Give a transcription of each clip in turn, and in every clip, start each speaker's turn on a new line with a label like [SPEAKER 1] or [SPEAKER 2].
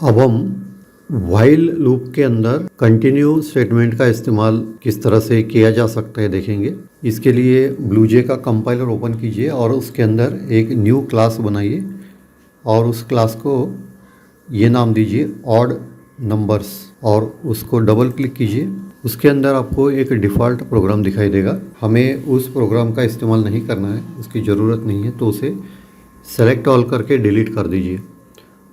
[SPEAKER 1] अब हम while loop के अंदर कंटिन्यू स्टेटमेंट का इस्तेमाल किस तरह से किया जा सकता है देखेंगे। इसके लिए ब्लूजे का कंपाइलर ओपन कीजिए और उसके अंदर एक न्यू क्लास बनाइए और उस क्लास को ये नाम दीजिए ऑड नंबर्स और उसको डबल क्लिक कीजिए। उसके अंदर आपको एक डिफ़ॉल्ट प्रोग्राम दिखाई देगा। हमें उस प्रोग्राम का इस्तेमाल नहीं करना है, उसकी ज़रूरत नहीं है, तो उसे सेलेक्ट ऑल करके डिलीट कर दीजिए।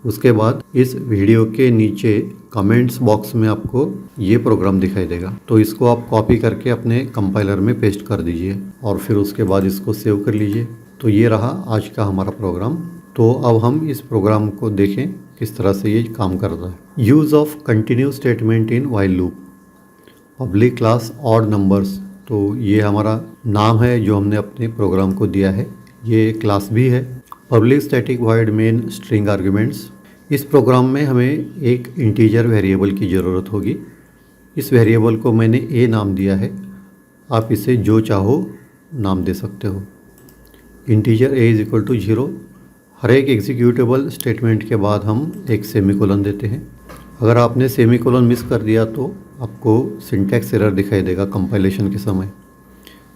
[SPEAKER 1] उसके बाद इस वीडियो के नीचे कमेंट्स बॉक्स में आपको ये प्रोग्राम दिखाई देगा, तो इसको आप कॉपी करके अपने कंपाइलर में पेस्ट कर दीजिए और फिर उसके बाद इसको सेव कर लीजिए। तो ये रहा आज का हमारा प्रोग्राम। तो अब हम इस प्रोग्राम को देखें किस तरह से ये काम करता है। Use of continue statement in while loop, public class odd numbers. तो ये हमारा नाम है जो हमने अपने प्रोग्राम को दिया है, ये क्लास भी है। Public static void main string arguments. इस प्रोग्राम में हमें एक इंटीजर वेरिएबल की ज़रूरत होगी। इस वेरिएबल को मैंने ए नाम दिया है, आप इसे जो चाहो नाम दे सकते हो। Integer A is equal to 0। हर एक एग्जीक्यूटेबल स्टेटमेंट के बाद हम एक सेमीकोलन देते हैं। अगर आपने सेमीकोलन मिस कर दिया तो आपको सिंटैक्स एरर दिखाई देगा कंपाइलेशन के समय।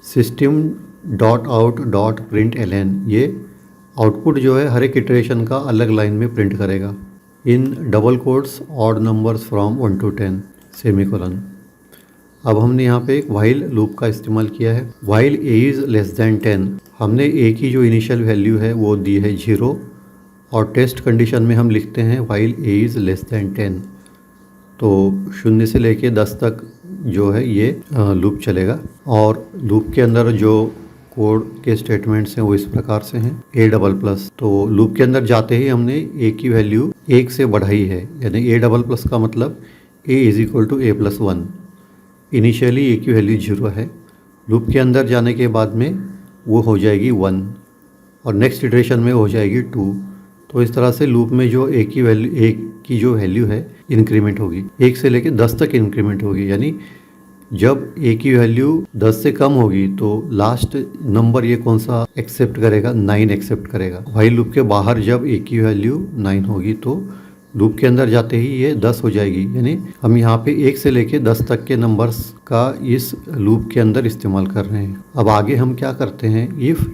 [SPEAKER 1] System dot out dot print L N, ये आउटपुट जो है हर एक इटरेशन का अलग लाइन में प्रिंट करेगा। In double quotes odd numbers from 1 to 10 semicolon. अब हमने यहाँ पे एक व्हाइल लूप का इस्तेमाल किया है। While A is less than 10, हमने ए की जो इनिशियल वैल्यू है वो दी है 0 और टेस्ट कंडीशन में हम लिखते हैं while A is less than 10। तो 0 से लेके 10 तक जो है ये लूप चलेगा और लूप के अंदर जो कोड के स्टेटमेंट्स हैं वो इस प्रकार से हैं। ए डबल प्लस, तो लूप के अंदर जाते ही हमने ए की वैल्यू 1 से बढ़ाई है, यानी ए डबल प्लस का मतलब A is equal to A plus 1। Initially A की वैल्यू 0 है, लूप के अंदर जाने के बाद में वो हो जाएगी 1 और नेक्स्ट इटरेशन में हो जाएगी 2। तो इस तरह से लूप में जो ए की जो वैल्यू है इंक्रीमेंट होगी, 1 से लेकर 10 तक इंक्रीमेंट होगी। यानी जब ए की वैल्यू 10 से कम होगी तो लास्ट नंबर ये कौन सा एक्सेप्ट करेगा, 9 एक्सेप्ट करेगा। व्हाइल लूप के बाहर जब ए की वैल्यू 9 होगी तो लूप के अंदर जाते ही ये 10 हो जाएगी। यानी हम यहाँ पे 1 से लेके 10 तक के नंबर्स का इस लूप के अंदर इस्तेमाल कर रहे हैं। अब आगे हम क्या करते हैं, इफ़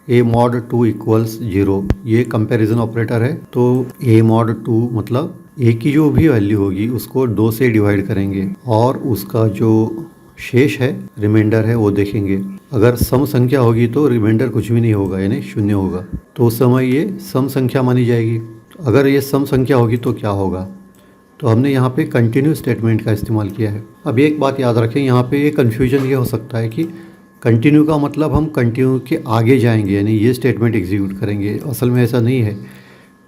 [SPEAKER 1] ए मॉड 2 इक्वल्स 0, ये कंपैरिजन ऑपरेटर है। तो ए मॉड 2 मतलब ए की जो भी वैल्यू होगी उसको 2 से डिवाइड करेंगे और उसका जो शेष है, रिमाइंडर है, वो देखेंगे। अगर सम संख्या होगी तो रिमाइंडर कुछ भी नहीं होगा, यानी 0 होगा, तो उस समय ये सम संख्या मानी जाएगी। अगर ये सम संख्या होगी तो क्या होगा, तो हमने यहाँ पे कंटिन्यू स्टेटमेंट का इस्तेमाल किया है। अब एक बात याद रखें, यहाँ पे एक कन्फ्यूजन ये हो सकता है कि कंटिन्यू का मतलब हम कंटिन्यू के आगे जाएंगे, यानी ये स्टेटमेंट एग्जीक्यूट करेंगे। असल में ऐसा नहीं है।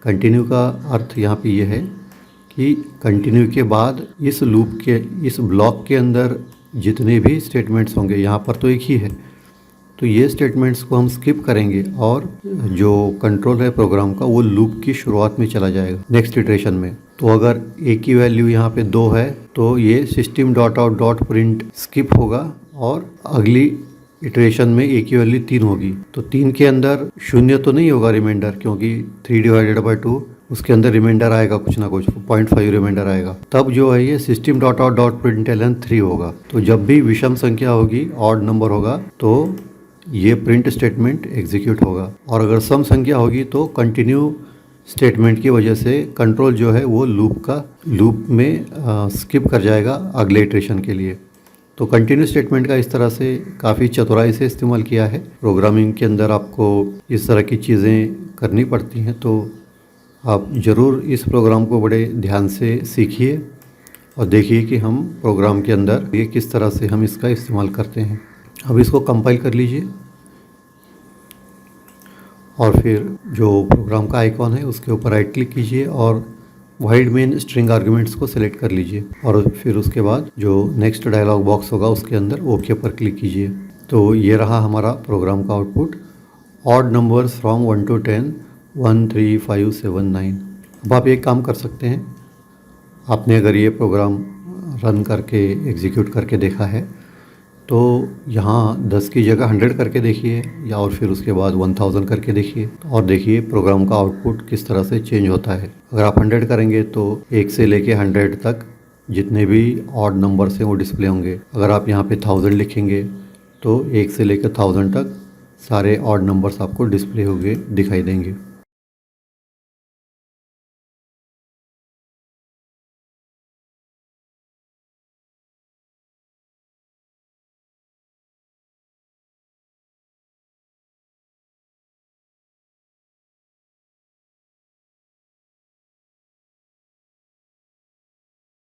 [SPEAKER 1] कंटिन्यू का अर्थ यहाँ पे ये है कि कंटिन्यू के बाद इस लूप के इस ब्लॉक के अंदर जितने भी स्टेटमेंट्स होंगे, यहाँ पर तो एक ही है, तो ये स्टेटमेंट्स को हम स्किप करेंगे और जो कंट्रोल है प्रोग्राम का वो लूप की शुरुआत में चला जाएगा नेक्स्ट इटरेशन में। तो अगर ए की वैल्यू यहाँ पे 2 है तो ये system dot out dot print skip होगा और अगली इटरेशन में ए की वैल्यू 3 होगी। तो 3 के अंदर 0 तो नहीं होगा रिमाइंडर, क्योंकि 3 डिवाइडेड बाई 2 उसके अंदर रिमाइंडर आएगा कुछ ना कुछ, 0.5 रिमाइंडर आएगा। तब जो है ये system dot out dot print L N 3 होगा। तो जब भी विषम संख्या होगी, ऑड नंबर होगा, तो ये प्रिंट स्टेटमेंट एग्जीक्यूट होगा। और अगर सम संख्या होगी तो कंटिन्यू स्टेटमेंट की वजह से कंट्रोल जो है वो लूप में स्किप कर जाएगा अगले इटरेशन के लिए। तो कंटिन्यू स्टेटमेंट का इस तरह से काफ़ी चतुराई से इस्तेमाल किया है। प्रोग्रामिंग के अंदर आपको इस तरह की चीज़ें करनी पड़ती हैं, तो आप ज़रूर इस प्रोग्राम को बड़े ध्यान से सीखिए और देखिए कि हम प्रोग्राम के अंदर ये किस तरह से हम इसका इस्तेमाल करते हैं। अब इसको कंपाइल कर लीजिए और फिर जो प्रोग्राम का आइकॉन है उसके ऊपर राइट क्लिक कीजिए और वाइड मेन स्ट्रिंग आर्ग्यूमेंट्स को सिलेक्ट कर लीजिए और फिर उसके बाद जो नेक्स्ट डायलॉग बॉक्स होगा उसके अंदर ओके पर क्लिक कीजिए। तो ये रहा हमारा प्रोग्राम का output, odd numbers from 1 to 10 1 3 5 7 9। अब आप एक काम कर सकते हैं, आपने अगर ये प्रोग्राम रन करके एग्जीक्यूट करके देखा है तो यहाँ 10 की जगह 100 करके देखिए या और फिर उसके बाद 1000 करके देखिए और देखिए प्रोग्राम का आउटपुट किस तरह से चेंज होता है। अगर आप 100 करेंगे तो 1 से लेके 100 तक जितने भी ऑड नंबर्स हैं वो डिस्प्ले होंगे। अगर आप यहाँ पे 1000 लिखेंगे तो 1 से लेकर 1000 तक सारे ऑड नंबर्स आपको डिस्प्ले होंगे दिखाई देंगे।